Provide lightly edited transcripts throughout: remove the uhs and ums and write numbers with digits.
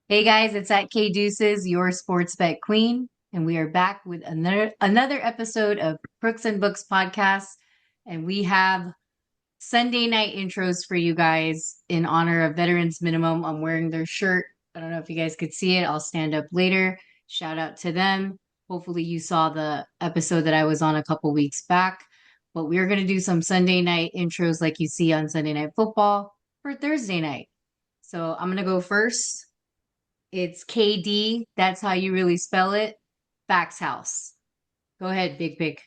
Hey guys, it's at K Deuces, your sports bet queen, and we are back with another episode of Crooks and Books podcast, and we have Sunday night intros for you guys in honor of Veterans Minimum. I'm wearing their shirt. I don't know if you guys could see it. I'll stand up later. Shout out to them. Hopefully you saw the episode that I was on a couple weeks back. But we're going to do some Sunday night intros like you see on Sunday Night Football for Thursday night. So I'm going to go first. It's KD. That's how you really spell it. Facts House. Go ahead, Big Pig.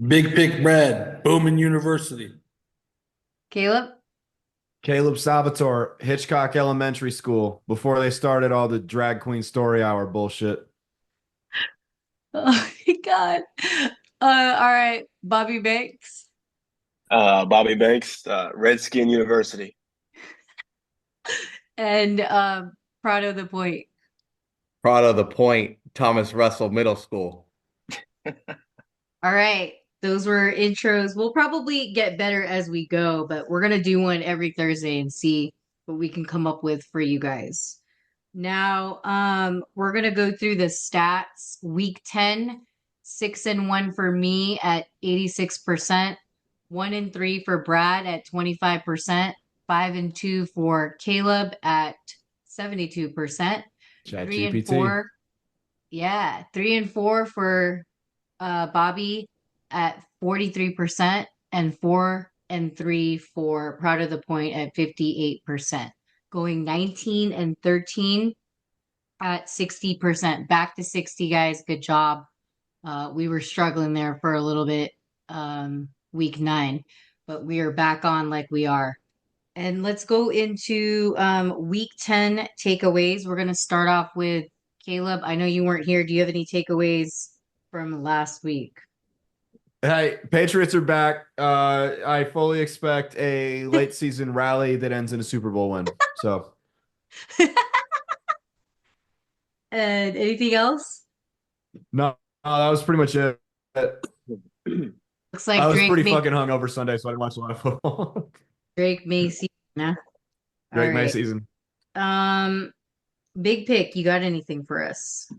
Big Pick Bread, Bowman University. Caleb. Caleb Salvatore, Hitchcock Elementary School, before they started all the drag queen story hour bullshit. Oh my God. All right. Bobby Banks. Bobby Banks, Redskin University. And Prado the Point. Proud of the Point, Thomas Russell Middle School. All right. Those were intros. We'll probably get better as we go, but we're gonna do one every Thursday and see what we can come up with for you guys. Now, we're gonna go through the stats. Week 10, 6-1 for me at 86%, 1-3 for Brad at 25%, 5-2 for Caleb at 72%, Chat 3-4, yeah, 3-4 for Bobby at 43%, and 4-3 for Proud of the Point at 58%. Going 19-13 at 60%. Back to 60, guys. Good job. We were struggling there for a little bit week 9, but we are back on like we are. And let's go into week 10 takeaways. We're going to start off with Caleb. I know you weren't here. Do you have any takeaways from last week? Hey, Patriots are back. I fully expect a late season rally that ends in a Super Bowl win. So, And anything else? no, that was pretty much it. Looks like I was pretty fucking hungover Sunday, so I didn't watch a lot of football. Drake Macy. Nah. All Drake May right. season. Um, Big Pick, you got anything for us?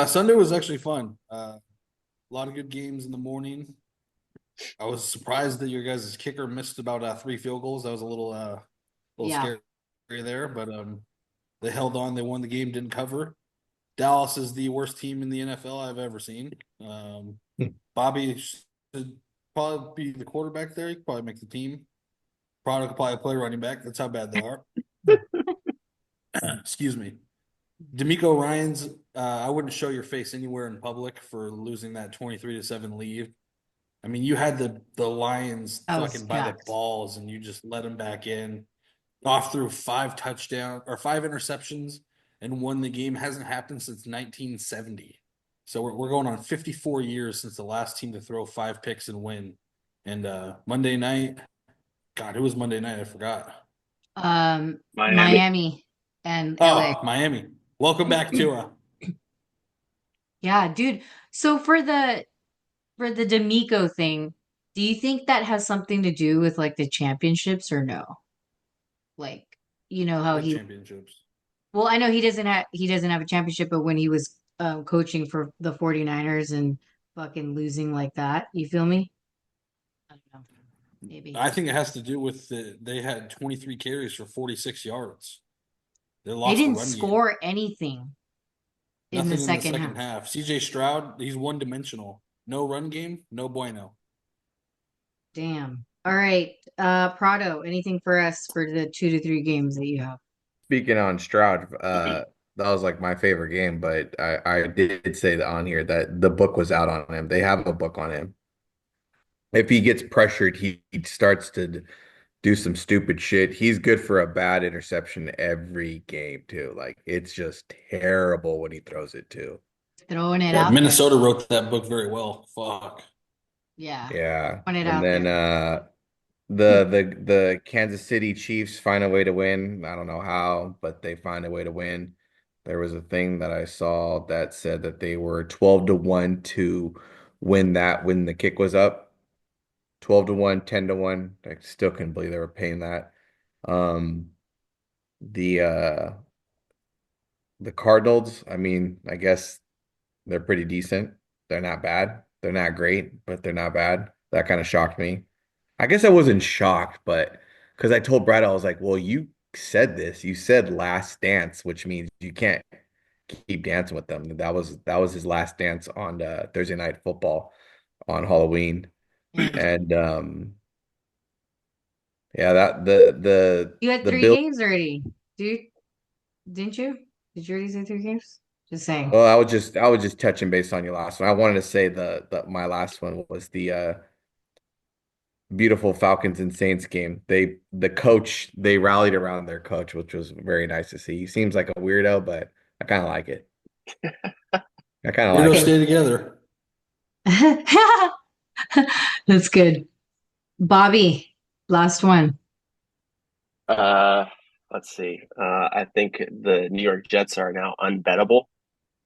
Sunday was actually fun. A lot of good games in the morning. I was surprised that your guys' kicker missed about 3 field goals. That was a little Yeah. scary there, but they held on. They won the game, didn't cover. Dallas is the worst team in the NFL I've ever seen. Bobby should probably be the quarterback there. He could probably make the team. Product could probably play running back. That's how bad they are. Excuse me. D'Amico Ryans, I wouldn't show your face anywhere in public for losing that 23-7 lead. I mean, you had the Lions I was fucking by the shocked. balls, and you just let them back in. Off through 5 touchdowns or 5 interceptions and won the game. Hasn't happened since 1970. So we're going on 54 years since the last team to throw 5 picks and win. And Monday night, God, who was Monday night? I forgot. Miami. Miami and LA. Oh, Miami. Welcome back to Yeah, dude. So for the D'Amico thing, do you think that has something to do with like the championships or no? Like, you know how what he championships. well, I know he doesn't have a championship, but when he was coaching for the 49ers and fucking losing like that, you feel me? I don't know. Maybe. I think it has to do with they had 23 carries for 46 yards. They They lost the didn't run game. score anything in the Nothing in the second second half. half. CJ Stroud, he's one dimensional. No run game, no bueno. Damn. All right. Prado, anything for us for the 2 to 3 games that you have? Speaking on Stroud, that was like my favorite game, but I did say that on here that the book was out on him. They have a book on him. If he gets pressured, he starts to do some stupid shit. He's good for a bad interception every game too. Like it's just terrible when he throws it too. Throwing it Yeah, out there. Minnesota wrote that book very well. Fuck. Yeah. Yeah. Throwing it And out then there. the Kansas City Chiefs find a way to win. I don't know how, but they find a way to win. There was a thing that I saw that said that they were 12-1 to win that when the kick was up. 12-1, 10-1. I still couldn't believe they were paying that. Um, the uh the Cardinals, I mean, I guess they're pretty decent. They're not bad. They're not great, but they're not bad. That kind of shocked me. I guess I wasn't shocked, but because I told Brad, I was like, well, you said this. You said last dance, which means you can't keep dancing with them. That was his last dance on Thursday Night Football on Halloween. Mm. And yeah, that the You had the three Bill. games already, dude. Didn't you? Did you already say 3 games? Just saying. Well, I was just touching base on your last one. I wanted to say the my last one was the beautiful Falcons and Saints game. The coach, they rallied around their coach, which was very nice to see. He seems like a weirdo, but I kind of like it. I kind of We don't like Okay. it. stay together. That's good. Bobby, last one. Uh, let's see. I think the New York Jets are now unbettable.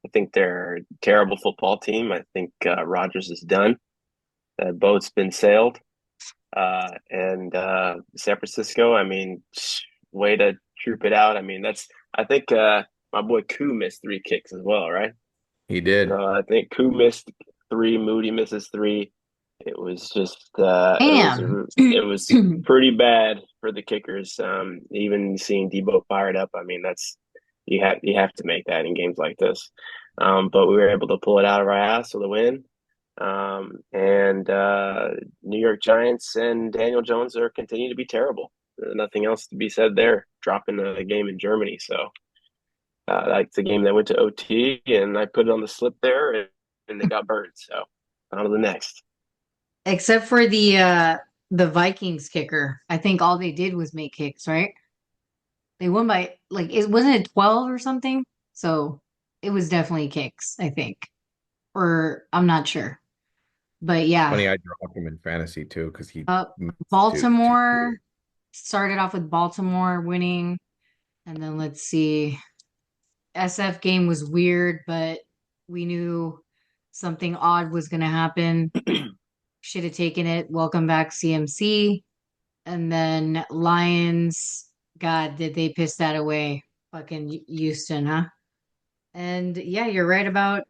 I think they're a terrible football team. I think Rodgers is done. The boat's been sailed. And San Francisco, I mean, way to troop it out. I mean, I think my boy Koo missed 3 kicks as well, right? He did. So I think Koo missed 3, Moody misses 3. It was just Damn. it was pretty bad for the kickers. Even seeing Debo fired up, I mean, that's you have to make that in games like this. But we were able to pull it out of our ass with a win. And New York Giants and Daniel Jones are continue to be terrible. Nothing else to be said there. Dropping a game in Germany, so that's a game that went to OT, and I put it on the slip there, and they got burned. So on to the next. Except for the Vikings kicker. I think all they did was make kicks, right? They won by like it wasn't it 12 or something? So it was definitely kicks, I think. Or I'm not sure. But yeah. Funny, I dropped him in fantasy too because he Uh missed two. Baltimore started off with Baltimore winning. And then let's see. SF game was weird, but we knew something odd was gonna happen. Should have taken it. Welcome back, CMC. And then Lions, God, did they piss that away? Fucking Houston, huh? And yeah, you're right about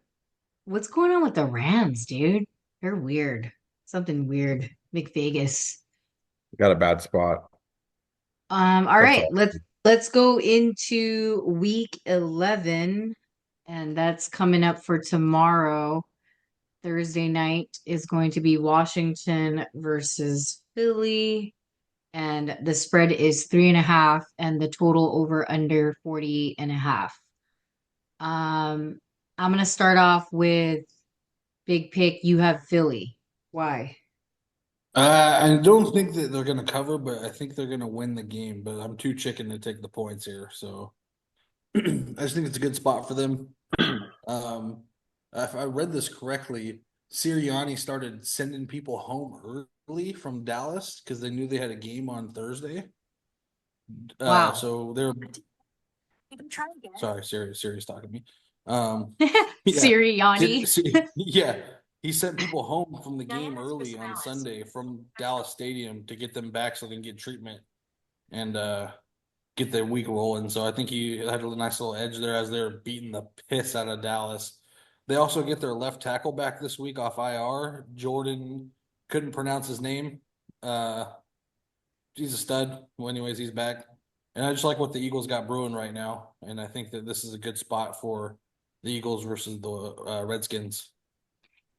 what's going on with the Rams, dude. They're weird. Something weird. McVegas. Got a bad spot. All That's right, all. let's go into week 11, and that's coming up for tomorrow. Thursday night is going to be Washington versus Philly. And the spread is 3.5 and the total over under 40.5. I'm gonna start off with big pick. You have Philly. Why? I don't think that they're going to cover, but I think they're going to win the game. But I'm too chicken to take the points here, so I just think it's a good spot for them. If I read this correctly, Sirianni started sending people home early from Dallas because they knew they had a game on Thursday. Wow. So they're sorry, Siri's talking to me. Yeah, Sirianni. yeah, he sent people home from the game early on Sunday from Dallas Stadium to get them back so they can get treatment and get their week rolling. So I think he had a nice little edge there as they're beating the piss out of Dallas. They also get their left tackle back this week off IR. Jordan couldn't pronounce his name. He's a stud. Well, anyways, he's back. And I just like what the Eagles got brewing right now. And I think that this is a good spot for the Eagles versus the Redskins.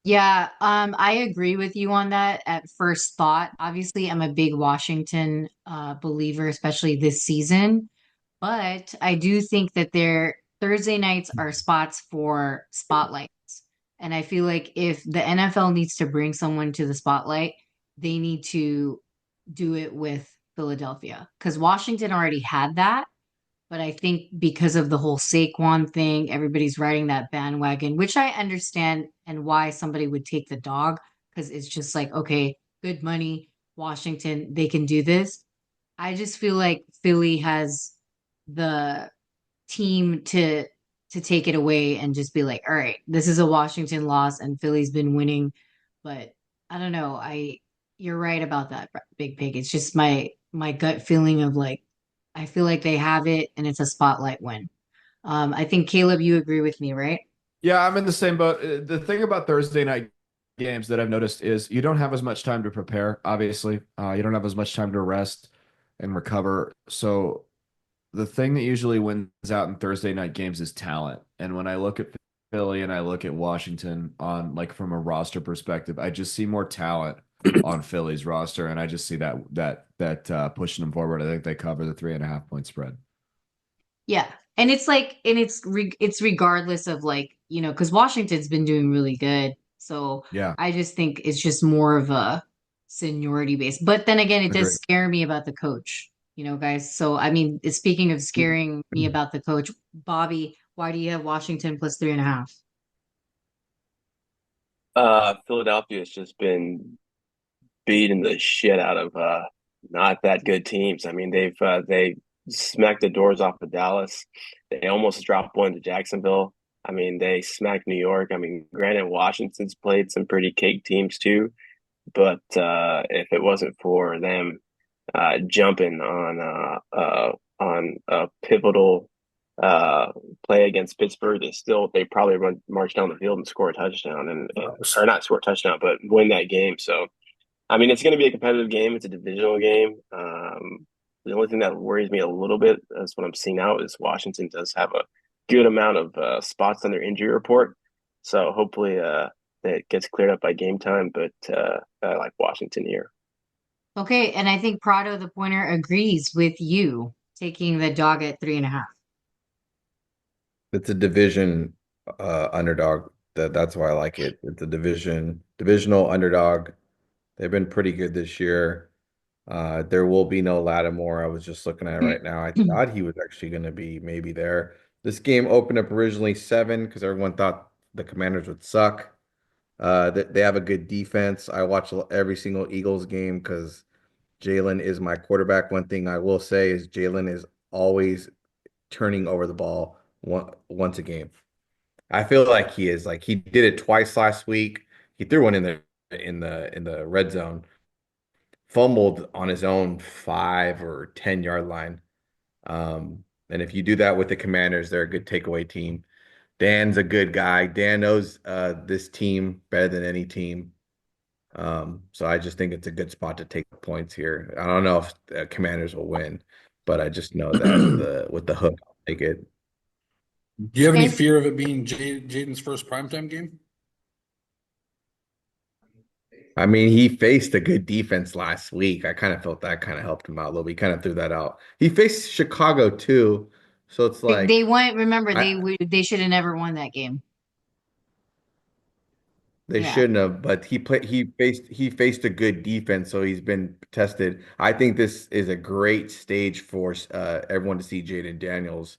Yeah, I agree with you on that at first thought. Obviously, I'm a big Washington believer, especially this season. But I do think that their Thursday nights are spots for spotlights. And I feel like if the NFL needs to bring someone to the spotlight, they need to do it with Philadelphia because Washington already had that. But I think because of the whole Saquon thing, everybody's riding that bandwagon, which I understand and why somebody would take the dog because it's just like, okay, good money, Washington, they can do this. I just feel like Philly has the team to take it away and just be like, all right, this is a Washington loss and Philly's been winning, but I don't know. you're right about that, Big Pig. It's just my gut feeling of like I feel like they have it and it's a spotlight win. I think Caleb, you agree with me, right? Yeah, I'm in the same boat. The thing about Thursday night games that I've noticed is you don't have as much time to prepare, obviously. You don't have as much time to rest and recover. So the thing that usually wins out in Thursday night games is talent. And when I look at Philly and I look at Washington on like from a roster perspective, I just see more talent on Philly's roster, and I just see that pushing them forward. I think they cover the 3.5 point spread. Yeah. And it's like and it's regardless of like, cuz Washington's been doing really good. So Yeah, I just think it's just more of a seniority base. But then again, it does agree. scare me about the coach, guys. So I mean, speaking of scaring me about the coach, Bobby, why do you have Washington plus 3.5? Philadelphia's just been beating the shit out of not that good teams. I mean, they smacked the doors off of Dallas. They almost dropped one to Jacksonville. I mean, they smacked New York. I mean, granted, Washington's played some pretty cake teams too, but if it wasn't for them jumping on a pivotal uh, play against Pittsburgh, they probably march down the field and score a touchdown or not score a touchdown, but win that game. So I mean, it's going to be a competitive game. It's a divisional game. The only thing that worries me a little bit is what I'm seeing out is Washington does have a good amount of spots on their injury report. So hopefully that gets cleared up by game time. But I like Washington here. Okay, and I think Prado the Pointer agrees with you taking the dog at 3.5. It's a division underdog. That's why I like it. It's a divisional underdog. They've been pretty good this year. There will be no Lattimore. I was just looking at it right now. I thought he was actually going to be maybe there. This game opened up originally 7 because everyone thought the Commanders would suck. They have a good defense. I watch every single Eagles game because Jalen is my quarterback. One thing I will say is Jalen is always turning over the ball once a game. I feel like he is. Like he did it twice last week. He threw one in the red zone, fumbled on his own 5 or 10 yard line. And if you do that with the Commanders, they're a good takeaway team. Dan's a good guy. Dan knows this team better than any team. So I just think it's a good spot to take points here. I don't know if the Commanders will win, but I just know that with the hook, I'll take it. Do you have any Okay. fear of it being Jaden's first primetime game? I mean, he faced a good defense last week. I kind of felt that kind of helped him out a little bit. He kind of threw that out. He faced Chicago too, so it's They like won. Remember, I, they should have never won that game. they Yeah. shouldn't have. But he faced a good defense, so he's been tested. I think this is a great stage for everyone to see Jaden Daniels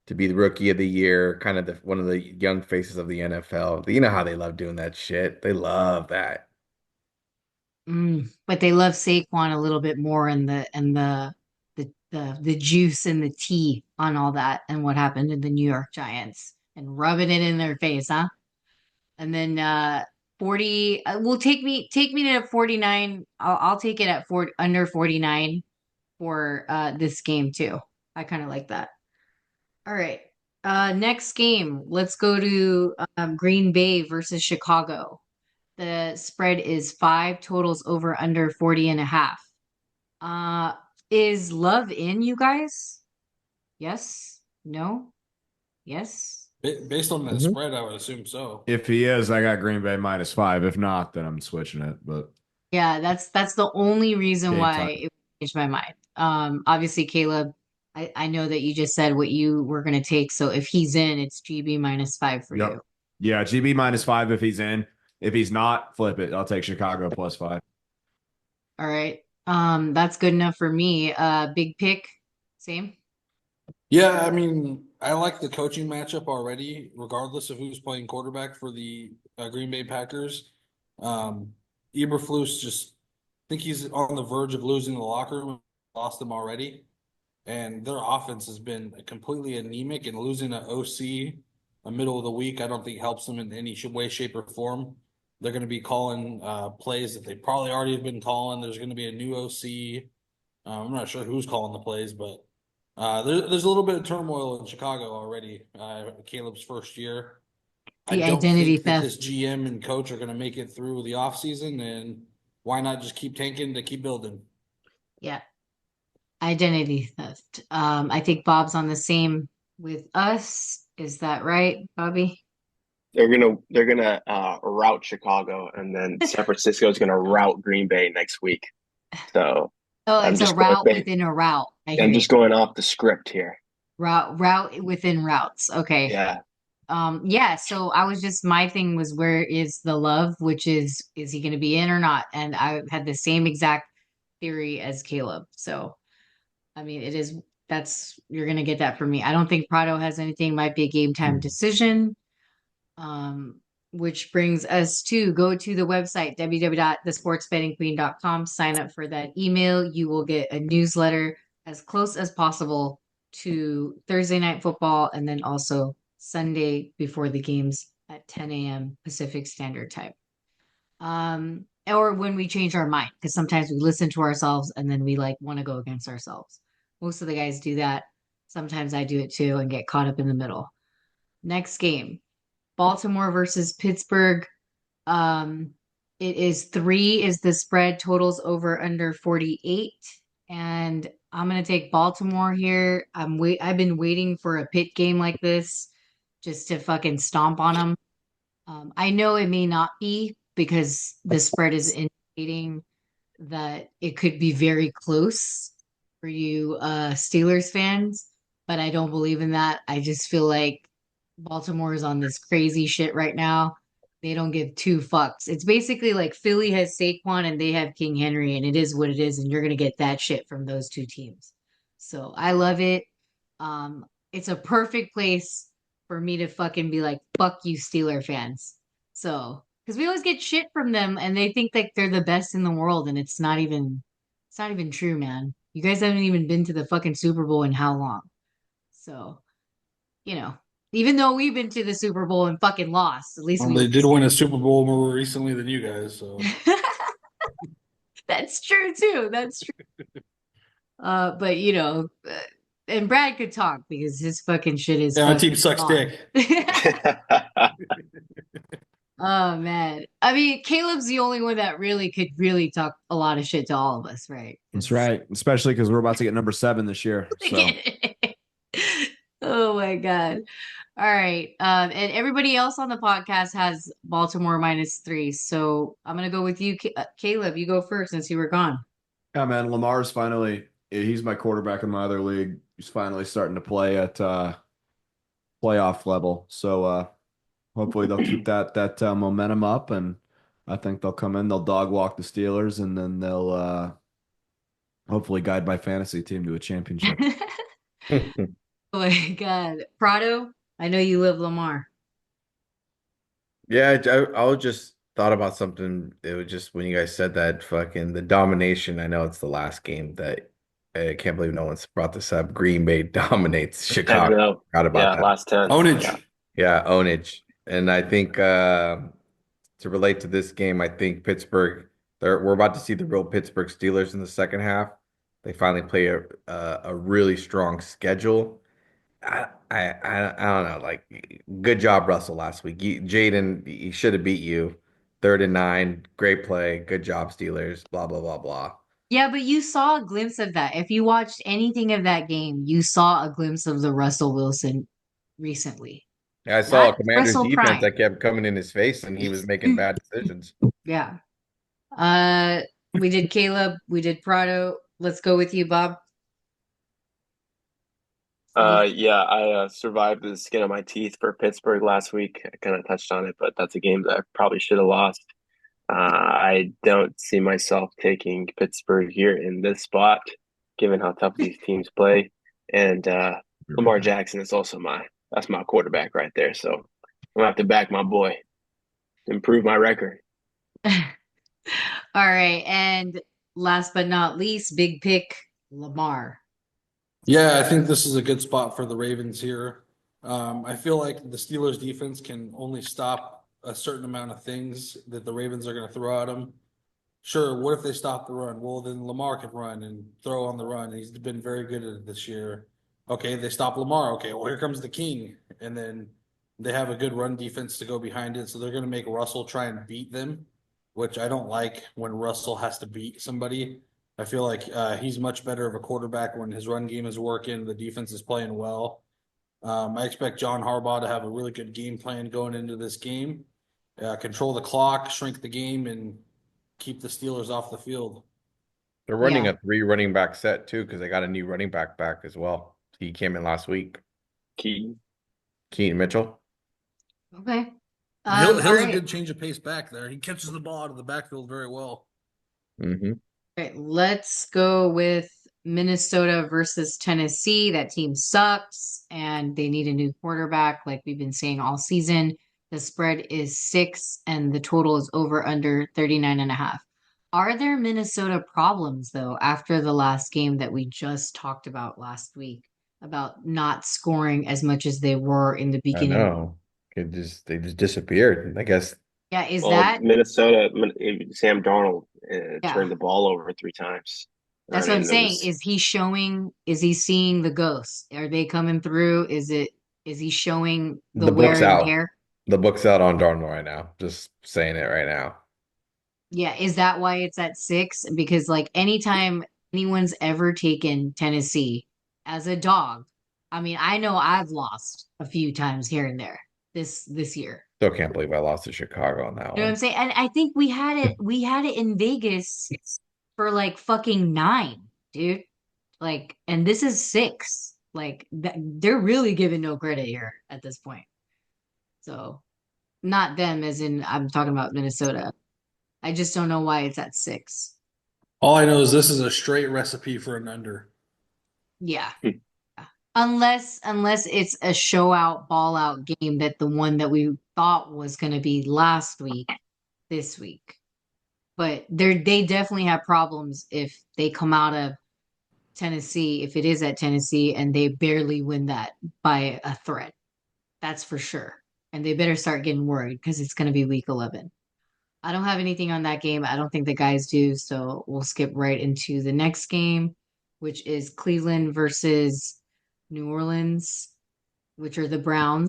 to be the rookie of the year, kind of one of the young faces of the NFL. You know how they love doing that shit. They love that. But they love Saquon a little bit more and the juice and the tea on all that and what happened to the New York Giants and rubbing it in their face, huh? And then 40 will take me to 49. I'll take it at 40 under 49 for this game too. I kind of like that. All right. Next game, let's go to Green Bay versus Chicago. The spread is 5, totals over under 40 and a half. Is Love in, you guys? Yes? No? Yes? Based on that Mhm. spread, I would assume so. If he is, I got Green Bay -5. If not, then I'm switching it. But Yeah, that's the only reason game why time. it changed my mind. Obviously, Caleb, I know that you just said what you were gonna take. So if he's in, it's GB -5 for Yep. you. Yeah, GB -5 if he's in. If he's not, flip it. I'll take Chicago +5. All right. That's good enough for me. Big pick, same. Yeah, I mean, I like the coaching matchup already, regardless of who's playing quarterback for the Green Bay Packers. Eberflus just think he's on the verge of losing the locker room. Lost them already, and their offense has been completely anemic. And losing an OC, a middle of the week, I don't think helps them in any way, shape, or form. They're going to be calling plays that they probably already have been calling. There's going to be a new OC. I'm not sure who's calling the plays, but there's a little bit of turmoil in Chicago already. Caleb's first year. I The don't identity think that this theft. GM and coach are going to make it through the offseason, and why not just keep tanking to keep building? Yeah. Identity theft. I think Bob's on the same with us. Is that right, Bobby? They're gonna route Chicago, and then San Francisco is gonna route Green Bay next week. So Oh, I'm it's a just going. route within a route. I hear I'm you. just going off the script here. Route within routes. Okay. Yeah. Yeah, so I was just my thing was where is the love, which is he going to be in or not? And I had the same exact theory as Caleb. So, I mean, that's you're going to get that from me. I don't think Prado has anything, might be a game time decision. Um, which brings us to go to the website www.thesportsbettingqueen.com, sign up for that email. You will get a newsletter as close as possible to Thursday night football and then also Sunday before the games at 10 a.m. Pacific Standard Time. Or when we change our mind, because sometimes we listen to ourselves and then we like want to go against ourselves. Most of the guys do that. Sometimes I do it too and get caught up in the middle. Next game, Baltimore versus Pittsburgh. Um, it is 3 is the spread, totals over under 48. And I'm gonna take Baltimore here. I've been waiting for a Pitt game like this just to fucking stomp on them. I know it may not be because the spread is indicating that it could be very close for you Steelers fans, but I don't believe in that. I just feel like Baltimore is on this crazy shit right now. They don't give two fucks. It's basically like Philly has Saquon and they have King Henry, and it is what it is, and you're gonna get that shit from those two teams. So I love it. It's a perfect place for me to fucking be like, fuck you, Steeler fans. So because we always get shit from them and they think like they're the best in the world, and it's not even true, man. You guys haven't even been to the fucking Super Bowl in how long? So, you know, even though we've been to the Super Bowl and fucking lost, at least Well, we they did win a Super Bowl more recently than you guys, so That's true too. That's true. But and Brad could talk because his fucking shit is yeah, our team fucking sucks gone. dick. Oh man. I mean, Caleb's the only one that really could really talk a lot of shit to all of us, right? That's right. Especially because we're about to get number 7 this year. So Oh my God. All right. And everybody else on the podcast has Baltimore -3. So I'm gonna go with you, Caleb. You go first since you were gone. yeah, man, Lamar's he's my quarterback in my other league. He's finally starting to play at playoff level. So hopefully they'll keep that momentum up, and I think they'll come in, they'll dog walk the Steelers, and then they'll hopefully guide my fantasy team to a championship. Oh my God. Prado, I know you love Lamar. Yeah, I was just thought about something. It was just when you guys said that fucking the domination. I know it's the last game that I can't believe no one's brought this up. Green Bay dominates Chicago. 10-0. Forgot about Yeah, that. last 10. Ownage. Yeah. Yeah, ownage. And I think to relate to this game, I think Pittsburgh. We're about to see the real Pittsburgh Steelers in the second half. They finally play a really strong schedule. I don't know. Like, good job, Russell, last week. Jaden, he should have beat you. 3rd and 9, great play. Good job, Steelers. Blah blah blah blah. Yeah, but you saw a glimpse of that. If you watched anything of that game, you saw a glimpse of the Russell Wilson recently. Yeah, I saw Not a Commander's Russell defense Prime. that kept coming in his face, and he was making bad decisions. Yeah. Uh, we did Caleb, we did Prado. Let's go with you, Bob. Yeah, I survived the skin of my teeth for Pittsburgh last week. I kind of touched on it, but that's a game that I probably should have lost. I don't see myself taking Pittsburgh here in this spot, given how tough these teams play. And Lamar Jackson is also that's my quarterback right there. So I'm gonna have to back my boy to improve my record. All right, and last but not least, big pick, Lamar. Yeah, I think this is a good spot for the Ravens here. I feel like the Steelers defense can only stop a certain amount of things that the Ravens are going to throw at him. Sure, what if they stop the run? Well, then Lamar can run and throw on the run. He's been very good at it this year. Okay, they stop Lamar. Okay, well, here comes the king. And then they have a good run defense to go behind it. So they're going to make Russell try and beat them, which I don't like when Russell has to beat somebody. I feel like he's much better of a quarterback when his run game is working, the defense is playing well. I expect John Harbaugh to have a really good game plan going into this game, control the clock, shrink the game, and keep the Steelers off the field. They're running Yeah. a 3 running back set too because they got a new running back as well. He came in last week. Keaton. Keaton Mitchell. Okay. Hill's all a right. good change of pace back there. He catches the ball out of the backfield very well. Mm-hmm. All right, let's go with Minnesota versus Tennessee. That team sucks and they need a new quarterback, like we've been saying all season. The spread is 6 and the total is over under 39.5. Are there Minnesota problems though after the last game that we just talked about last week about not scoring as much as they were in the I beginning? know. They just disappeared. I guess Yeah, is Well, that Minnesota, Sam Darnold yeah. turned the ball over 3 times. That's I what I'm mean, it saying. was Is he seeing the ghosts? Are they coming through? Is he showing the the wear book's and out. tear? The book's out on Darnold right now. Just saying it right now. Yeah, is that why it's at 6? Because like anytime anyone's ever taken Tennessee as a dog, I mean, I know I've lost a few times here and there this year. Still can't believe I lost to Chicago on that You know what I'm one. saying? And I think we had it in Vegas for like fucking 9, dude. Like, and this is 6. Like, they're really giving no credit here at this point. So, not them, as in I'm talking about Minnesota. I just don't know why it's at 6. All I know is this is a straight recipe for an under. Yeah. Unless it's a show out, ball out game that the one that we thought was going to be last week, this week. But they definitely have problems if they come out of Tennessee, if it is at Tennessee, and they barely win that by a threat. That's for sure. And they better start getting worried because it's going to be week 11. I don't have anything on that game. I don't think the guys do. So we'll skip right into the next game, which is Cleveland versus New Orleans, which are the Browns.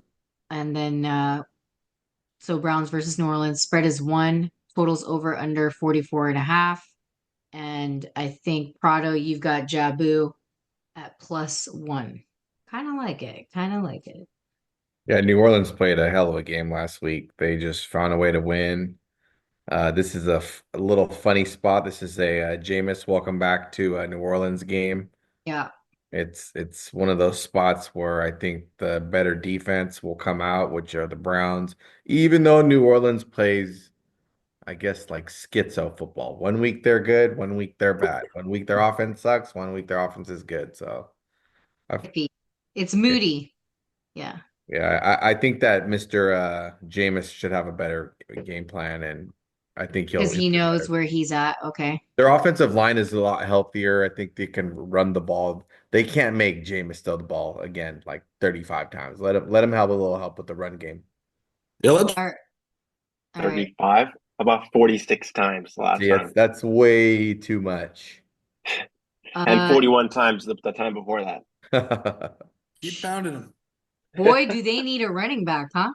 And then, so Browns versus New Orleans. Spread is 1, totals over under 44.5. And I think Prado, you've got Jabu at +1. Kind of like it. Kind of like it. Yeah, New Orleans played a hell of a game last week. They just found a way to win. This is a little funny spot. This is a Jameis welcome back to a New Orleans game. Yeah. It's one of those spots where I think the better defense will come out, which are the Browns. Even though New Orleans plays, I guess, like schizo football. 1 week they're good, 1 week they're bad. 1 week their offense sucks, 1 week their offense is good. So, I've, It's moody. Yeah. yeah, I think that Mr. Jameis should have a better game plan, and I think Because he'll he do knows better. where he's at. Okay. Their offensive line is a lot healthier. I think they can run the ball. They can't make Jameis throw the ball again like 35 times. Let him have a little help with the run game. Yeah, let's All right. 35, about 46 times the last See, time, that's way too much. and Uh, 41 times the time before that. keep pounding them. boy, do they need a running back, huh?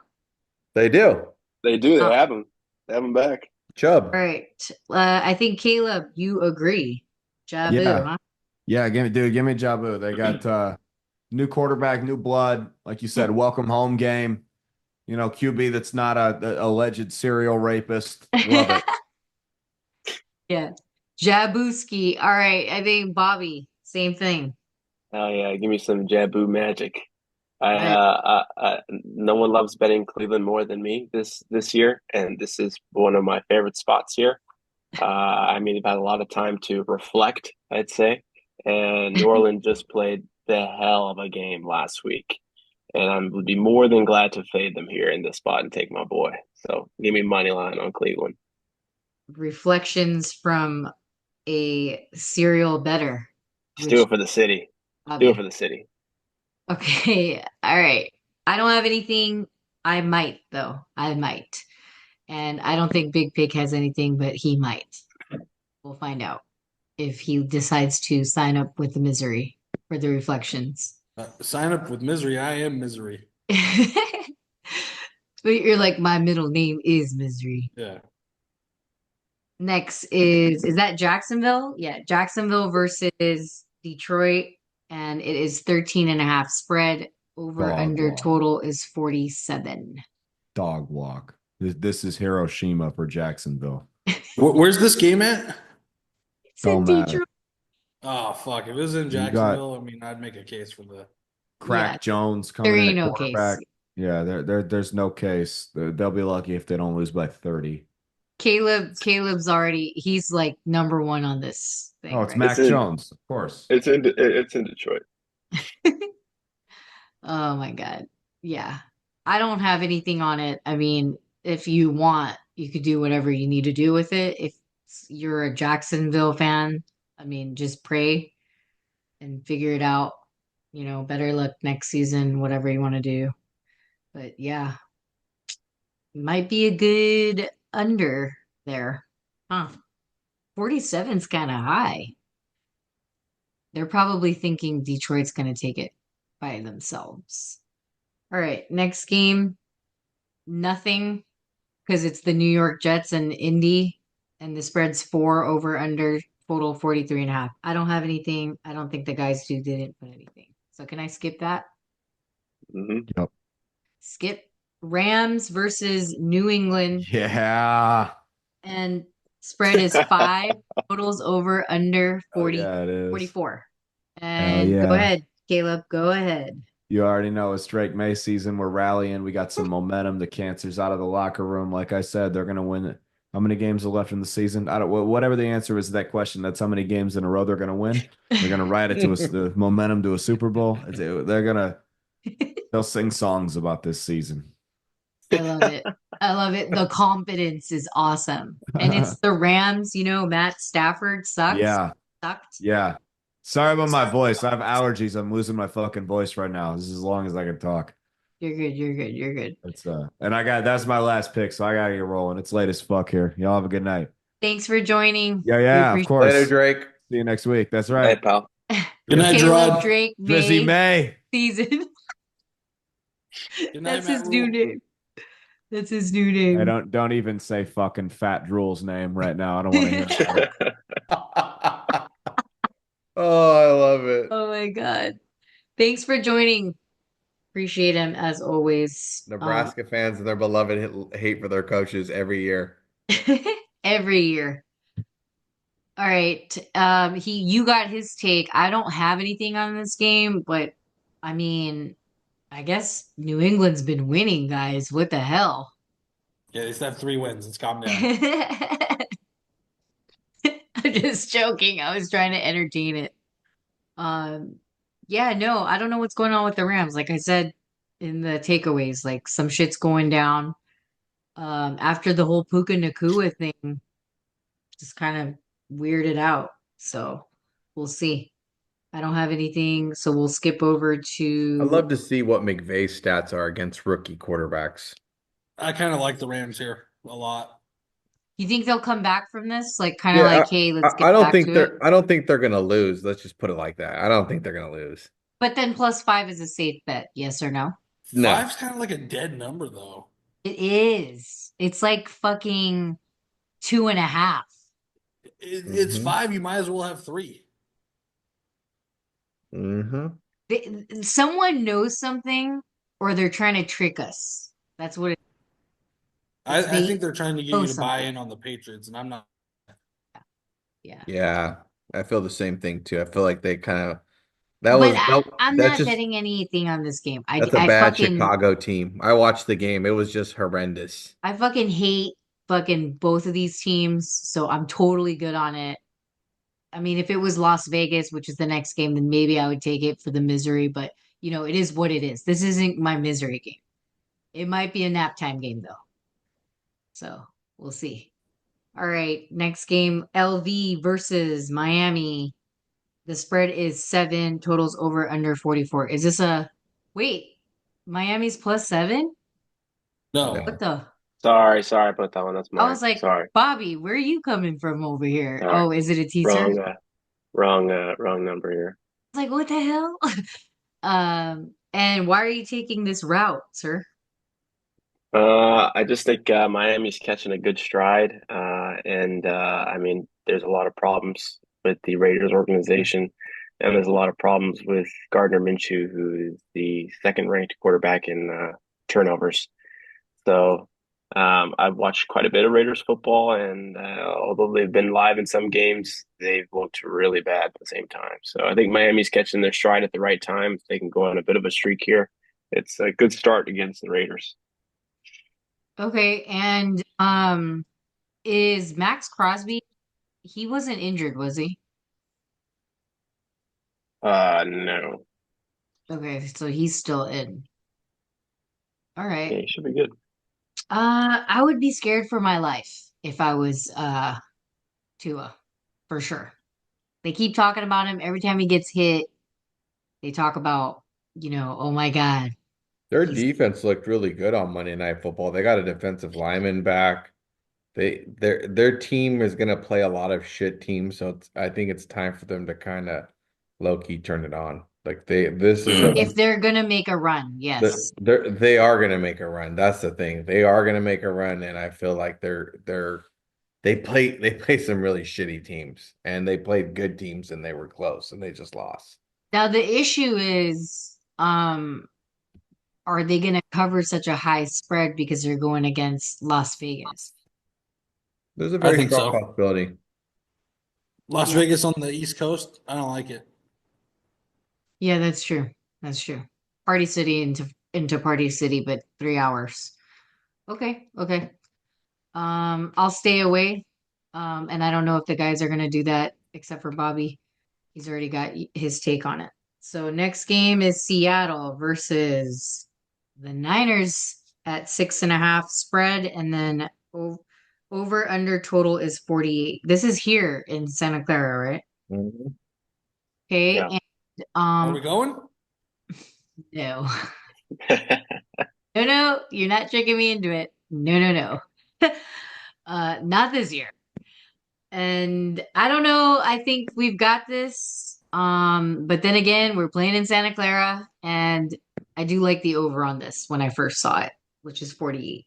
They do. They do. They All have him. They have him back. Chubb. right. I think Caleb, you agree. Jabu, Yeah. huh? Yeah, give me Jabu. They got new quarterback, new blood. Like you said, welcome home game. QB that's not a alleged serial rapist. Love it. Yeah. Jabuski. All right. I think Bobby, same thing. Oh yeah, give me some Jabu magic. Right. No one loves betting Cleveland more than me this year, and this is one of my favorite spots here. I mean, I've had a lot of time to reflect, I'd say, and New Orleans just played the hell of a game last week, and I would be more than glad to fade them here in this spot and take my boy. So give me money line on Cleveland. Reflections from a serial bettor. Just do it for the city. Do it for Bobby. the city. Okay. All right. I don't have anything. I might, though. I might. And I don't think Big Pig has anything, but he might. We'll find out if he decides to sign up with the misery for the reflections. Sign up with misery. I am misery. But you're like, my middle name is Misery. Yeah. Next is that Jacksonville? Yeah, Jacksonville versus Detroit. And it is 13.5 spread. Over Dog under walk. total is 47. Dog walk. This is Hiroshima for Jacksonville. Where's this game at? It's in Don't matter. Detroit. Oh, fuck. If it was in got- Jacksonville, I mean, I'd make a case for the. Crack Yeah, Jones there coming in ain't at no quarterback. case. Yeah, there's no case. They'll be lucky if they don't lose by 30. Caleb's already, he's like number one on this thing, Oh, it's right? Mac It's in- Jones, of course. It's in Detroit. Oh my God. Yeah. I don't have anything on it. I mean, if you want, you could do whatever you need to do with it. If you're a Jacksonville fan, I mean, just pray and figure it out. You know, better luck next season, whatever you want to do. But yeah, might be a good under there. Huh. 47's kind of high. They're probably thinking Detroit's going to take it by themselves. All right, next game, nothing because it's the New York Jets and Indy, and the spread's 4 over under total 43.5. I don't have anything. I don't think the guys didn't put anything. So can I skip that? Hmm. Yep. Skip Rams versus New England, Yeah. and spread is 5, totals over under Oh, 40, yeah, it is. 44. And yeah. go ahead, Caleb, go ahead. You already know it's Drake May season. We're rallying. We got some momentum. The cancer's out of the locker room. Like I said, they're gonna win it. How many games are left in the season? I don't. Whatever the answer is to that question, that's how many games in a row they're gonna win. They're gonna ride it to the momentum to a Super Bowl. They'll sing songs about this season. I love it. I love it. The confidence is awesome. And it's the Rams, you know, Matt Stafford sucks. Yeah, Sucked. yeah. Sorry about my voice. I have allergies. I'm losing my fucking voice right now. This is as long as I can talk. You're good. You're good. You're good. It's and that's my last pick, so I gotta get rolling. It's late as fuck here. Y'all have a good night. Thanks for joining. Yeah, We of appreciate course. Later, Drake. See you next week. That's Hey, right. pal. Good night, Caleb Gerard. Drake Drizzy May. season. Good night, That's Matt his new Rule. name. That's his new name. I don't even say fucking Fat Drool's name right now. I don't want to hear it. Oh, I love it. Oh my God. Thanks for joining. Appreciate him as always. Nebraska fans and their beloved hate for their coaches every year. Every year. All right. You got his take. I don't have anything on this game, but I mean, I guess New England's been winning, guys. What the hell? Yeah, they still have 3 wins. Let's calm down. I'm just joking. I was trying to entertain it. Yeah, no, I don't know what's going on with the Rams. Like I said in the takeaways, like some shit's going down. After the whole Puka Nakua thing, just kind of weirded out. So we'll see. I don't have anything, so we'll skip over to. I'd love to see what McVay's stats are against rookie quarterbacks. I kind of like the Rams here a lot. You think they'll come back from this? Like kind of like, hey, let's I get don't back think to they're it. I don't think they're gonna lose. Let's just put it like that. I don't think they're gonna lose. But then +5 is a safe bet, yes or no? No. 5's kind of like a dead number, though. It is. It's like fucking 2.5. It's Mhm. 5. You might as well have 3. Mm-hmm. Someone knows something, or they're trying to trick us. That's what it I They think they're trying to get know you to buy something. in on the Patriots, and I'm not. Yeah. Yeah, I feel the same thing too. I feel like they kind of that But was that, I'm that's not just betting anything on this game. that's a I bad fucking Chicago team. I watched the game. It was just horrendous. I fucking hate fucking both of these teams, so I'm totally good on it. I mean, if it was Las Vegas, which is the next game, then maybe I would take it for the misery, but you know, it is what it is. This isn't my misery game. It might be a nap time game though. So we'll see. All right, next game, LV versus Miami. The spread is 7, totals over under 44. Is this a wait? Miami's +7? No, No. What the? Sorry, I put that one. That's I mine. was like, Sorry. Bobby, where are you coming from over here? Sorry. Oh, is it a teaser? Wrong, wrong number here. I was like, what the hell? And why are you taking this route, sir? I just think Miami's catching a good stride, and I mean, there's a lot of problems with the Raiders organization, and there's a lot of problems with Gardner Minshew, who is the second-ranked quarterback in turnovers. So, I've watched quite a bit of Raiders football, and although they've been live in some games, they've looked really bad at the same time. So, I think Miami's catching their stride at the right time. They can go on a bit of a streak here. It's a good start against the Raiders. Okay, and is Max Crosby, he wasn't injured, was he? No. Okay, so he's still in. All Yeah, right. you should be good. I would be scared for my life if I was Tua, for sure. They keep talking about him every time he gets hit. They talk about, oh my God, Their he's defense looked really good on Monday Night Football. They got a defensive lineman back. Their team is gonna play a lot of shit teams, so I think it's time for them to kind of low key turn it on. Like this is if they're gonna make a run, yes. they are gonna make a run. That's the thing. They are gonna make a run, and I feel like they play some really shitty teams, and they played good teams, and they were close, and they just lost. Now the issue is, are they gonna cover such a high spread because they're going against Las Vegas? There's a I very think strong so. possibility. Las Yeah. Vegas on the East Coast, I don't like it. Yeah, that's true. That's true. Party City into Party City, but 3 hours. Okay, okay. I'll stay away. And I don't know if the guys are gonna do that, except for Bobby. He's already got his take on it. So next game is Seattle versus the Niners at 6.5 spread, and then over under total is 48. This is here in Santa Clara, right? Mhm. Okay, Yeah. and Are we going? no. No, no, you're not tricking me into it. No, no, no. Not this year. And I don't know. I think we've got this. But then again, we're playing in Santa Clara, and I do like the over on this when I first saw it, which is 48.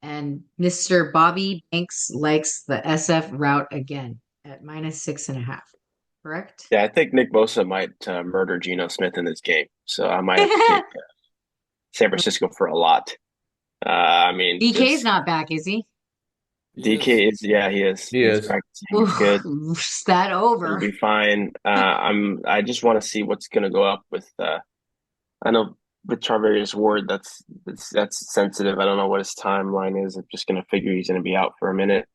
And Mr. Bobby Banks likes the SF route again at -6.5. Correct? Yeah, I think Nick Bosa might murder Geno Smith in this game, so I might have to take San Francisco for a lot. I mean, DK's just not back, is he? He is. DK is, yeah, he is. He He's is. practicing. He's good. Ooh, that He'll over. be fine. I just want to see what's going to go up with. I know with Charvarius Ward, that's sensitive. I don't know what his timeline is. I'm just going to figure he's going to be out for a minute.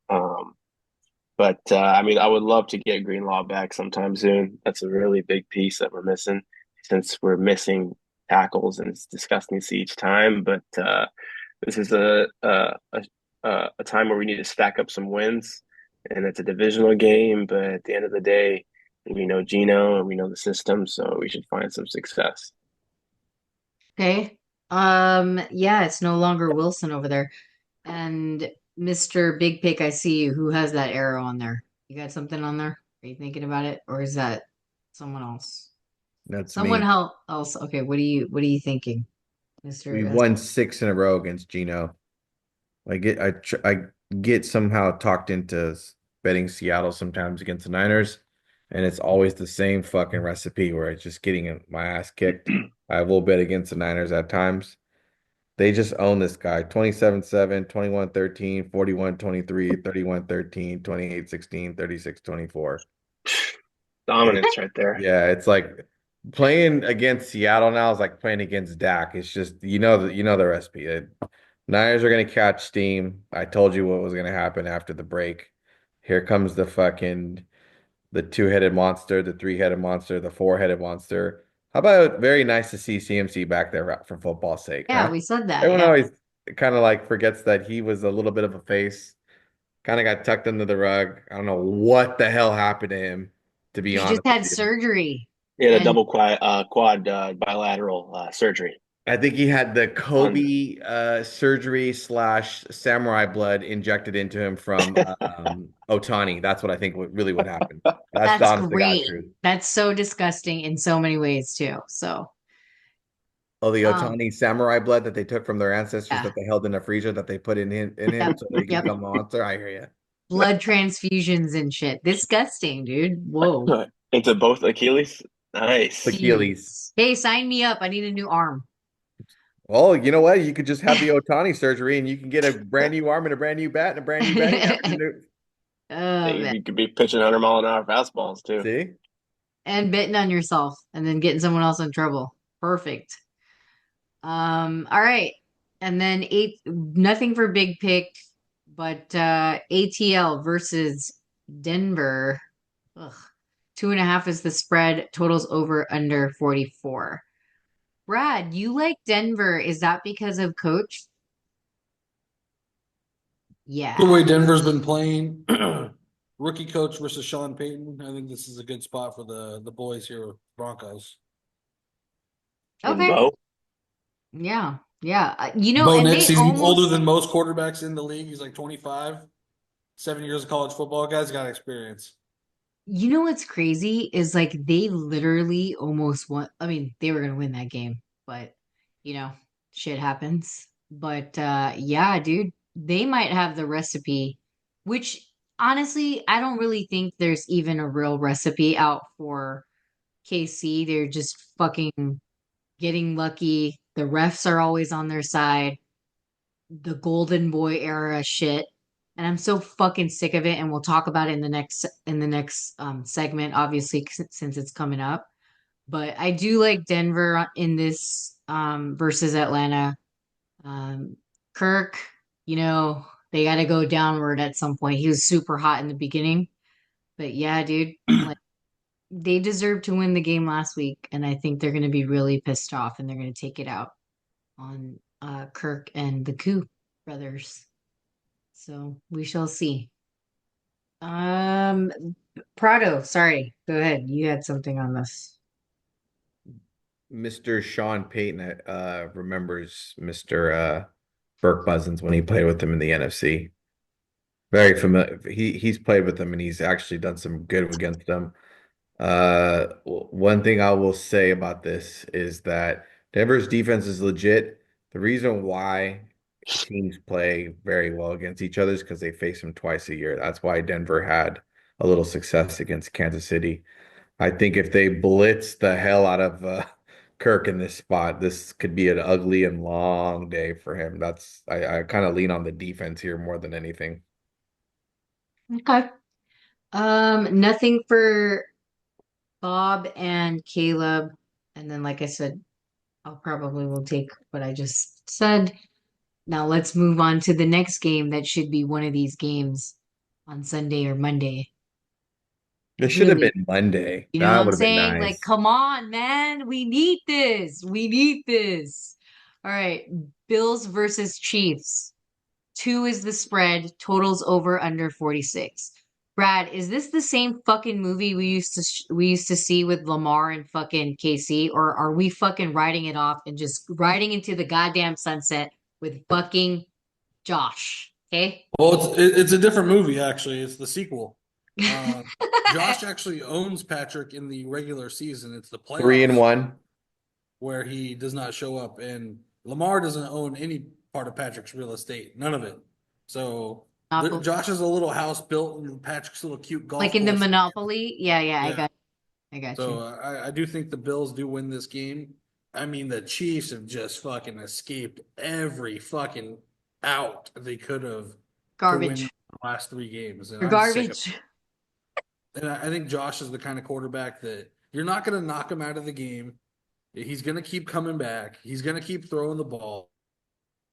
But I mean, I would love to get Greenlaw back sometime soon. That's a really big piece that we're missing since we're missing tackles, and it's disgusting to see each time. But this is a time where we need to stack up some wins, and it's a divisional game. But at the end of the day, we know Gino and we know the system, so we should find some success. Okay. Yeah, it's no longer Wilson over there. And Mr. Big Pick, I see you. Who has that arrow on there? You got something on there? Are you thinking about it? Or is that someone else? That's Someone me. else. Okay, what are you thinking, We Mr. won 6 in a row against Geno. I get somehow talked into betting Seattle sometimes against the Niners, and it's always the same fucking recipe where it's just getting my ass kicked. I will bet against the Niners at times. They just own this guy 27-7, 21-13, 41-23, 31-13, 28-16, 36-24. Dominance right there. Yeah, it's like playing against Seattle now is like playing against Dak. It's just the recipe. Niners are gonna catch steam. I told you what was gonna happen after the break. Here comes the two-headed monster, the three-headed monster, the four-headed monster. How about very nice to see CMC back there for football's sake, Yeah, huh? we said that. Everyone Yeah. always kind of like forgets that he was a little bit of a face, kind of got tucked under the rug. I don't know what the hell happened to him, to be He just honest had with you. surgery. He had a And double quad bilateral surgery. I think he had the Kobe surgery slash samurai blood injected into him from Otani. That's what I think really what happened. That's the That's honest to God great. truth. That's so disgusting in so many ways too. So, Oh, the um, Otani samurai blood that they took from their ancestors yeah, that they held in a freezer that they put in him yep, so they could yep. become a monster. I hear you. Blood transfusions and shit. Disgusting, dude. Whoa. Into both Achilles. Nice. Achilles. Jeez. Hey, sign me up. I need a new arm. Well, you know what? You could just have the Otani surgery and you can get a brand new arm and a brand new bat and a brand new batting average. Oh, man. You could be pitching 100-mile-an-hour fastballs too. See? And betting on yourself and then getting someone else in trouble. Perfect. All right. And then nothing for big pick, but ATL versus Denver. Ugh. 2.5 is the spread. Totals over under 44. Brad, you like Denver. Is that because of coach? The way Yeah. Denver's been playing, rookie coach versus Sean Payton. I think this is a good spot for the boys here with Broncos. And Okay. Bo. Yeah. Yeah. Bo And Nix, they he's older almost, than most quarterbacks in the league. He's like 25, 7 years of college football. Guy's got experience. what's crazy is like they literally almost won. I mean, they were going to win that game, but you know, shit happens. But yeah, dude, they might have the recipe, which honestly, I don't really think there's even a real recipe out for KC. They're just fucking getting lucky. The refs are always on their side. The golden boy era shit. And I'm so fucking sick of it. And we'll talk about it in the next segment, obviously, since it's coming up. But I do like Denver in this versus Atlanta. Um, Kirk, they got to go downward at some point. He was super hot in the beginning, but yeah, dude, like they deserved to win the game last week, and I think they're going to be really pissed off, and they're going to take it out on Kirk and the Coup brothers. So we shall see. Um, Prado, sorry, go ahead. You had something on this. Mr. Sean Payton remembers Mr. Burke Cousins when he played with him in the NFC. Very familiar. He's played with them and he's actually done some good against them. One thing I will say about this is that Denver's defense is legit. The reason why teams play very well against each other is because they face them twice a year. That's why Denver had a little success against Kansas City. I think if they blitz the hell out of Kirk in this spot, this could be an ugly and long day for him. I kind of lean on the defense here more than anything. Okay. Nothing for Bob and Caleb. And then, like I said, I'll probably will take what I just said. Now let's move on to the next game that should be one of these games on Sunday or Monday. It should have Really, been Monday. you know what That I'm would have been saying? Like, nice. come on, man. We need this. We need this. All right. Bills versus Chiefs. 2 is the spread. Totals over under 46. Brad, is this the same fucking movie we used to see with Lamar and fucking KC, or are we fucking writing it off and just riding into the goddamn sunset with fucking Josh? Okay. Well, it's a different movie actually. It's the sequel. Uh, Josh actually owns Patrick in the regular season. It's the Three and playoffs one. where he does not show up, and Lamar doesn't own any part of Patrick's real estate, none of it. So Josh has a little house built in Patrick's little cute Like golf in the course. Monopoly. Yeah, yeah, Yeah. I got So you. I do think the Bills do win this game. I mean, the Chiefs have just fucking escaped every fucking out they could have to win Garbage. the last 3 games, and You're I'm sick of garbage. it. And I think Josh is the kind of quarterback that you're not going to knock him out of the game. He's going to keep coming back. He's going to keep throwing the ball.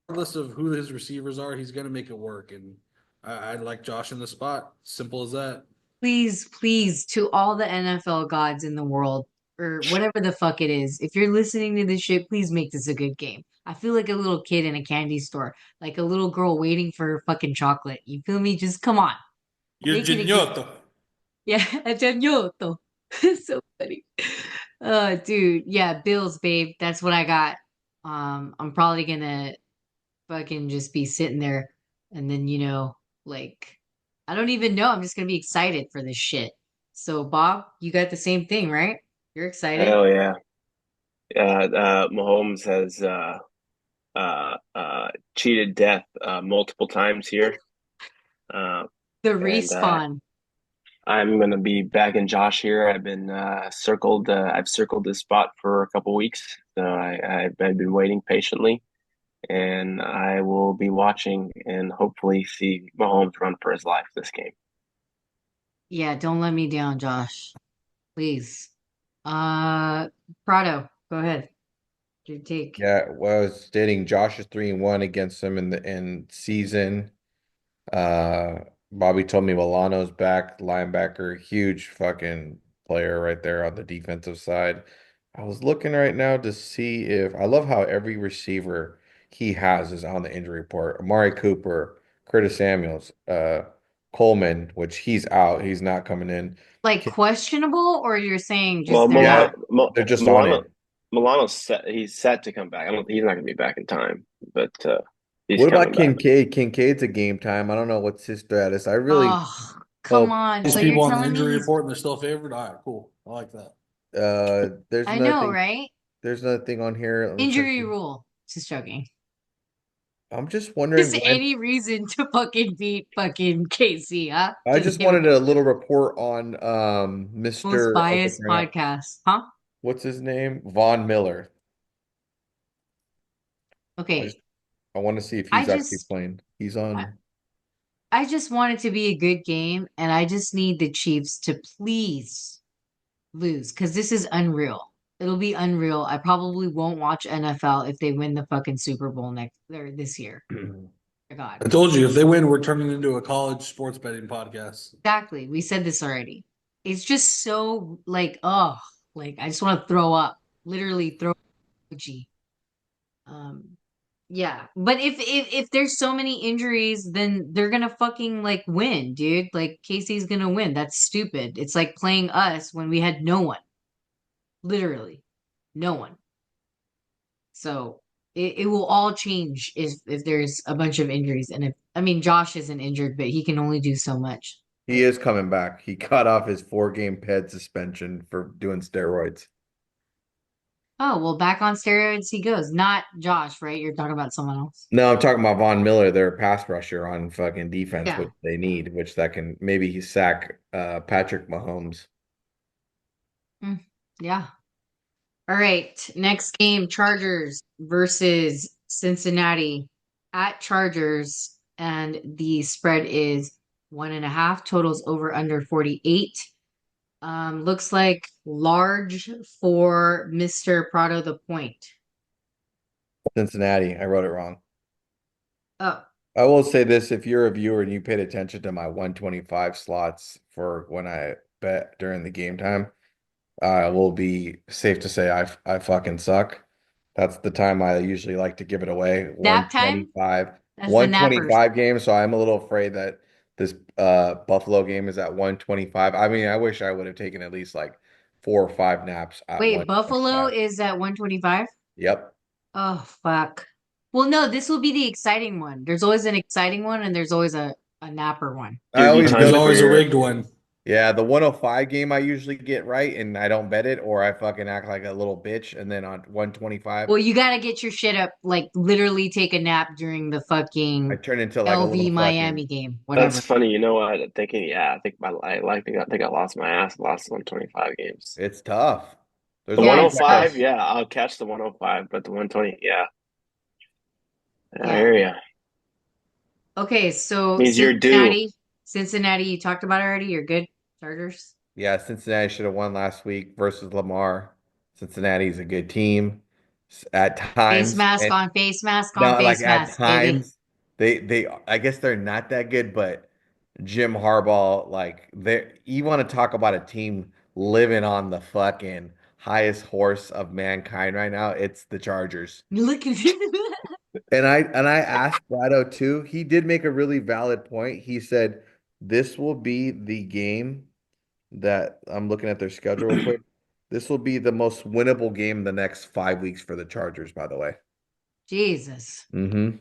Regardless of who his receivers are, he's going to make it work. And I like Josh in the spot. Simple as that. Please, please, to all the NFL gods in the world, or whatever the fuck it is, if you're listening to this shit, please make this a good game. I feel like a little kid in a candy store, like a little girl waiting for fucking chocolate. You feel me? Just come on. You're Make it a good. Gignoto. Yeah, so funny. Dude, yeah, Bills, babe. That's what I got. I'm probably gonna fucking just be sitting there, and then like I don't even know. I'm just gonna be excited for this shit. So Bob, you got the same thing, right? You're excited. Hell yeah. Mahomes has cheated death multiple times here. The And respawn. I'm going to be back in Josh here. I've been I've circled this spot for a couple weeks. So I've been waiting patiently, and I will be watching and hopefully see Mahomes run for his life this game. Yeah, don't let me down, Josh. Please. Prado, go ahead. Your take. Yeah, well, I was stating Josh is 3-1 against him in season. Uh, Bobby told me Milano's back, linebacker, huge fucking player right there on the defensive side. I was looking right now to see if I love how every receiver he has is on the injury report. Amari Cooper, Curtis Samuels, Coleman, which he's out, he's not coming in. Like questionable, or you're saying Well, just they're Yeah, not? they're just on it. Milano's set. He's set to come back. I don't. He's not going to be back in time, but he's What about coming back. Kincaid? Kincaid's a game time. I don't know what's his status. I really Oh, come hope on. These So you're people on the telling me injury he's report and they're still favored. All right, cool. I like that. there's I know, nothing right? there's nothing on here. Let me check. Injury rule. Just joking. I'm just wondering Just when any reason to fucking beat fucking Casey, huh? I Just just give it wanted a little report on most Mr. biased podcast, huh? What's his name? Von Miller. I just Okay. I want to see if I he's actually just playing. He's I, on. I just want it to be a good game, and I just need the Chiefs to please lose because this is unreal. It'll be unreal. I probably won't watch NFL if they win the fucking Super Bowl next or this year. My God. I told you if they win, we're turning into a college sports betting podcast. Exactly. We said this already. It's just so like, oh, like I just want to throw up. Literally throw emoji. Um, yeah. But if there's so many injuries, then they're gonna fucking like win, dude. Like Casey's gonna win. That's stupid. It's like playing us when we had no one. Literally. No one. So it will all change if there's a bunch of injuries. And if I mean Josh isn't injured, but he can only do so much. He is coming back. He cut off his 4-game PED suspension for doing steroids. Oh, well, back on steroids he goes. Not Josh, right? You're talking about someone else. No, I'm talking about Von Miller, their pass rusher on fucking defense, Yeah. which they need, which that can maybe he sack Patrick Mahomes. Yeah. All right. Next game, Chargers versus Cincinnati at Chargers. And the spread is 1.5. Totals over under 48. Looks like large for Mr. Prado the point. Cincinnati, I wrote it wrong. Oh, I will say this, if you're a viewer and you paid attention to my 125 slots for when I bet during the game time, I will be safe to say I fucking suck. That's the time I usually like to give it away. nap time? 125. That's the nappers. 125 games, so I'm a little afraid that this Buffalo game is at 125. I mean, I wish I would have taken at least like 4 or 5 naps at Wait, Buffalo 125. is at 125? Yep. Oh, fuck. Well, no, this will be the exciting one. There's always an exciting one, and there's always a napper one. I Gives you always time There's go to to always a prepare. rigged one. Yeah, the 105 game I usually get right and I don't bet it, or I fucking act like a little bitch. And then on 125, Well, you got to get your shit up, like literally take a nap during the I fucking turn into like a little LV fucking. Miami game, That's whatever. funny. You know what? Thinking, yeah, I think I lost my ass the last 125 games. It's tough. There's The Yeah, always it's like a. tough. 105, yeah, I'll catch the 105, but the 120, yeah, I Yeah. hear you. Okay, so Means you're due. Cincinnati, you talked about already. You're good, Chargers. Yeah, Cincinnati should have won last week versus Lamar. Cincinnati's a good team at Face times, mask and on, face mask on, no, like face at mask, baby. times they I guess they're not that good, but Jim Harbaugh, like they you want to talk about a team living on the fucking highest horse of mankind right now, it's the Chargers. Look at And I asked Brado too. He did make a really valid point. He said this will be the game that I'm looking at their schedule real quick. This will be the most winnable game the next 5 weeks for the Chargers, by the way. Jesus. Mm-hmm.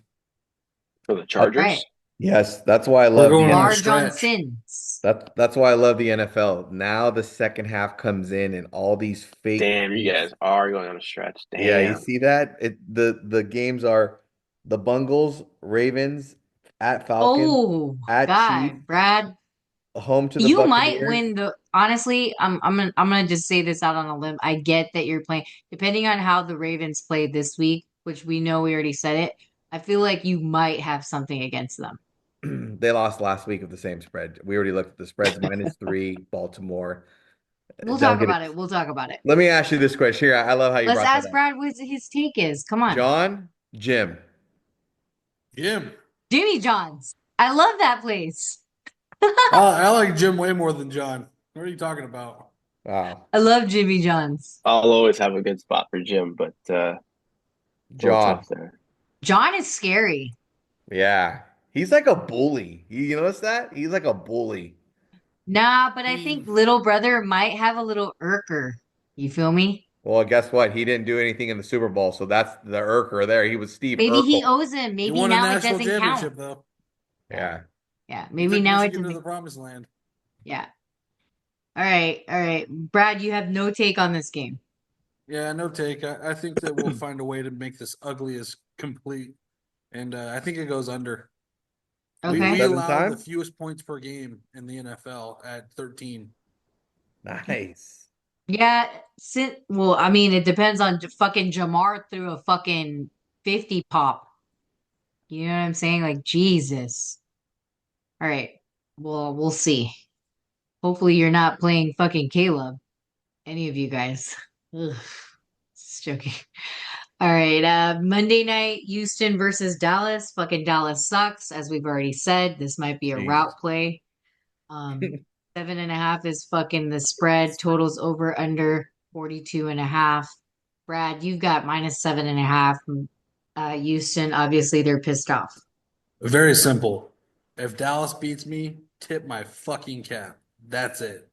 For the Chargers. Right. Yes, that's why I We're love going the on a Large on stretch. sins. that's why I love the NFL. Now the second half comes in and all these fake Damn, you beats. guys are going on a stretch. Yeah, you Damn. see that? The games are the Bungles, Ravens, at Falcons, Oh at Chiefs, God, Brad. home to the You might Buccaneers. win the honestly, I'm gonna just say this out on a limb. I get that you're playing depending on how the Ravens played this week, which we know we already said it. I feel like you might have something against them. They lost last week of the same spread. We already looked at the spreads -3, Baltimore. We'll Don't talk get about it. it. We'll talk about it. Let me ask you this question here. I love how you Let's brought that ask up. Brad what his take is. Come on. John, Jim. Jim. Jimmy John's. I love that place. I like Jim way more than John. What are you talking about? Wow. I love Jimmy John's. I'll always have a good spot for Jim, but a little John. tough there. John is scary. Yeah. He's like a bully. You notice that? He's like a bully. Nah, but I think little brother might have a little irker. You feel me? Well, guess what? He didn't do anything in the Super Bowl, so that's the Urker there. He was Steve Maybe he Urkel. owes him. He Maybe won a now it national doesn't count. championship, though. Yeah. Yeah, He maybe took now it Michigan to doesn't. the promised land. Yeah. All right, all right. Brad, you have no take on this game. Yeah, no take. I think that we'll find a way to make this ugly as complete, and I think it goes under. Okay. We Seven allow time? the fewest points per game in the NFL at 13. Nice. Yeah, well, I mean, it depends on fucking Jamar threw a fucking 50 pop. You know what I'm saying? Like, Jesus. All right. Well, we'll see. Hopefully you're not playing fucking Caleb. Any of you guys. Ugh. Just joking. All right. Monday night, Houston versus Dallas. Fucking Dallas sucks, as we've already said. This might be a route Jesus. play. 7.5 is fucking the spread. Totals over under 42.5. Brad, you've got -7.5. Houston, obviously they're pissed off. Very simple. If Dallas beats me, tip my fucking cap. That's it.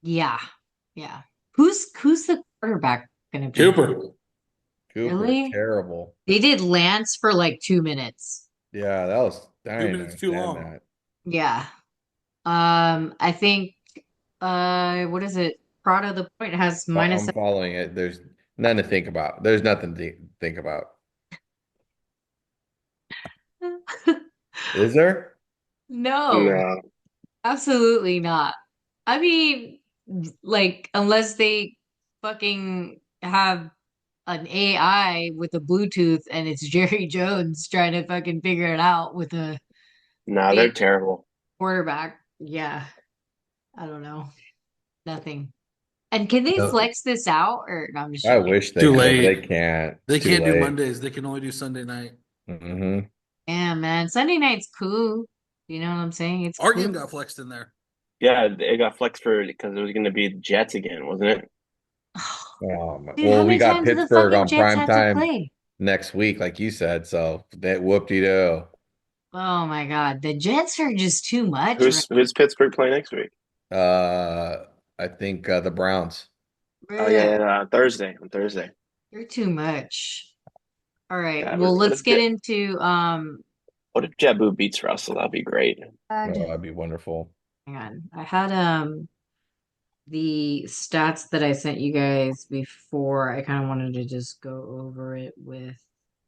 Yeah. Yeah. Who's the quarterback gonna be? Cooper. Cooper, Really? terrible. They did Lance for like 2 minutes. Yeah, that was I 2 didn't minutes too understand long. that. Yeah. I think what is it? Prada the point has minus I'm following it. There's nothing to think about. There's nothing to think about. Is there? No, No. absolutely not. I mean, like, unless they fucking have an AI with a Bluetooth and it's Jerry Jones trying to fucking figure it out with a No, they're fake terrible. quarterback. Yeah, I don't know. Nothing. And can they No. flex this out or no, I'm just I joking. wish they Too could, but late. they can't. They It's too can't do late. Mondays. They can only do Sunday night. Mm-hmm. Yeah, man. Sunday night's cool. You know what I'm saying? It's Our cool. game got flexed in there. Yeah, it got flexed for because it was going to be the Jets again, wasn't it? Dude, Well, how we many got times do the Pittsburgh fucking on Jets prime have to time play? next week, like you said. So that whoop-de-doo. Oh my God. The Jets are just too much, right? Who's Pittsburgh playing next week? I think the Browns. Oh yeah, Thursday. On Thursday. They're too much. All right. God, Well, what let's if get into what if JetBlue beats Russell? That'd be great. Oh, that'd be wonderful. hang on. I had the stats that I sent you guys before. I kind of wanted to just go over it with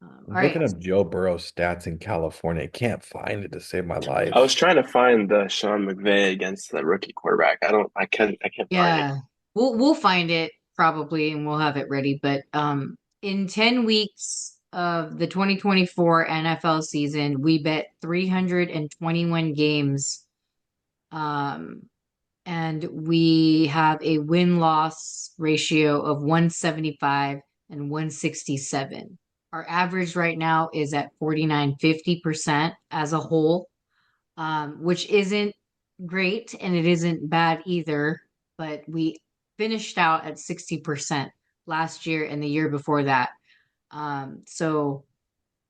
all I'm right. looking up Joe Burrow's stats in California. I can't find it to save my life. I was trying to find the Sean McVay against the rookie quarterback. I can't find it. Yeah. We'll find it probably and we'll have it ready. But in 10 weeks of the 2024 NFL season, we bet 321 games. And we have a win-loss ratio of 175 and 167. Our average right now is at 49.50% as a whole, which isn't great and it isn't bad either, but we finished out at 60% last year and the year before that. So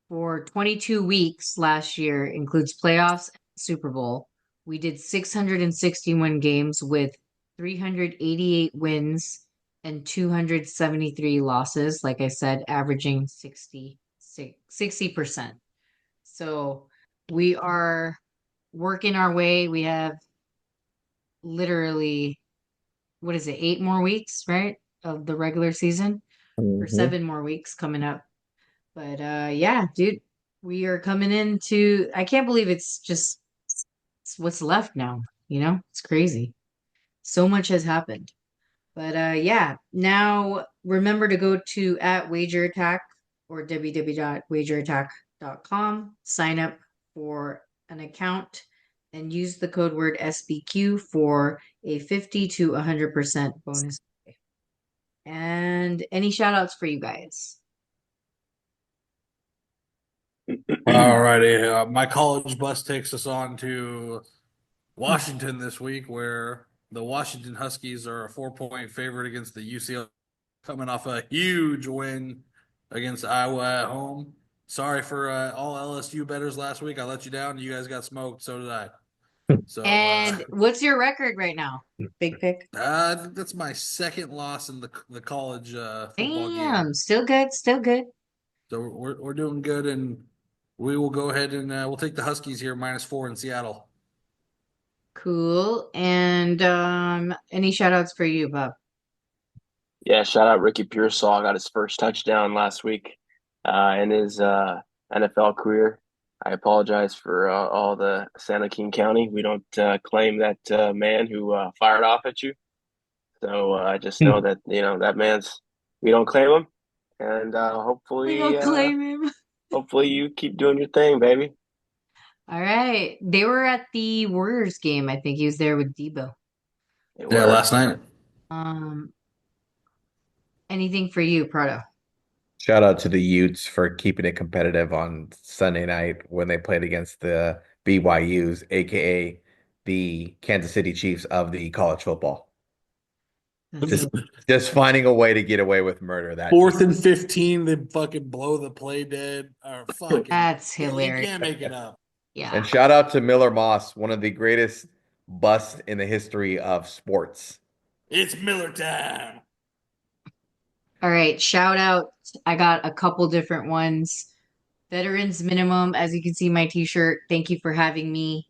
for 22 weeks last year, includes playoffs and Super Bowl, we did 661 games with 388 wins and 273 losses. Like I said, averaging 60%. So we are working our way. We have literally, what is it, 8 more weeks, right? Of the regular season, or Mhm. 7 more weeks coming up. But yeah, dude, we are coming into, I can't believe it's what's left now, It's crazy. So much has happened. But yeah, now remember to go to at Wager Attack or www.wagerattack.com, sign up for an account, and use the code word SBQ for a 50 to 100% bonus. And any shout outs for you guys? All righty. My college bus takes us on to Washington this week, where the Washington Huskies are a 4-point favorite against the UCLA, coming off a huge win against Iowa at home. Sorry for all LSU bettors last week. I let you down. You guys got smoked. So did I. So And what's your record right now? Big pick. I think that's my second loss in the college football game. Damn, still good, still good. So we're doing good, and we will go ahead and we'll take the Huskies here -4 in Seattle. Cool. And any shout outs for you, Bob? Yeah, shout out Ricky Pearsall. Got his first touchdown last week in his NFL career. I apologize for all the Santa King County. We don't claim that man who fired off at you. So I just know that that man's. We don't claim him, and We don't claim him. hopefully you keep doing your thing, baby. All right. They were at the Warriors game. I think he was there with Debo. They Yeah, were. last night. Um, anything for you, Prado? Shout out to the Utes for keeping it competitive on Sunday night when they played against the BYUs, aka the Kansas City Chiefs of the college football. That's, Just finding a way to get away with murder. That 4th and 15, they fucking blow the play dead. Or fucking, that's you hilarious. can't make it up. Yeah. And shout out to Miller Moss, one of the greatest busts in the history of sports. It's Miller time. All right. Shout out. I got a couple different ones. Veterans Minimum, as you can see my t-shirt. Thank you for having me.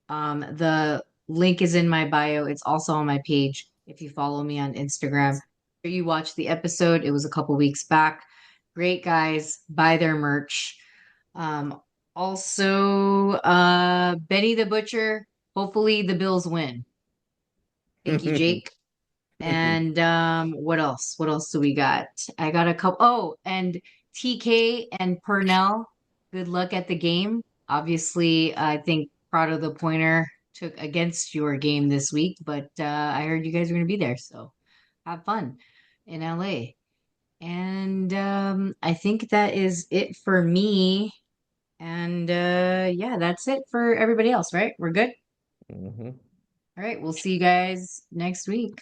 The link is in my bio. It's also on my page if you follow me on Instagram. You watched the episode. It was a couple weeks back. Great guys. Buy their merch. Also, Benny the Butcher. Hopefully the Bills win. Thank you, Jake. And what else? What else do we got? I got a couple. Oh, and TK and Purnell. Good luck at the game. Obviously, I think Prado the Pointer took against your game this week, but I heard you guys are going to be there, so have fun in LA. And I think that is it for me. And yeah, that's it for everybody else, right? We're good? Mhm. All right, we'll see you guys next week.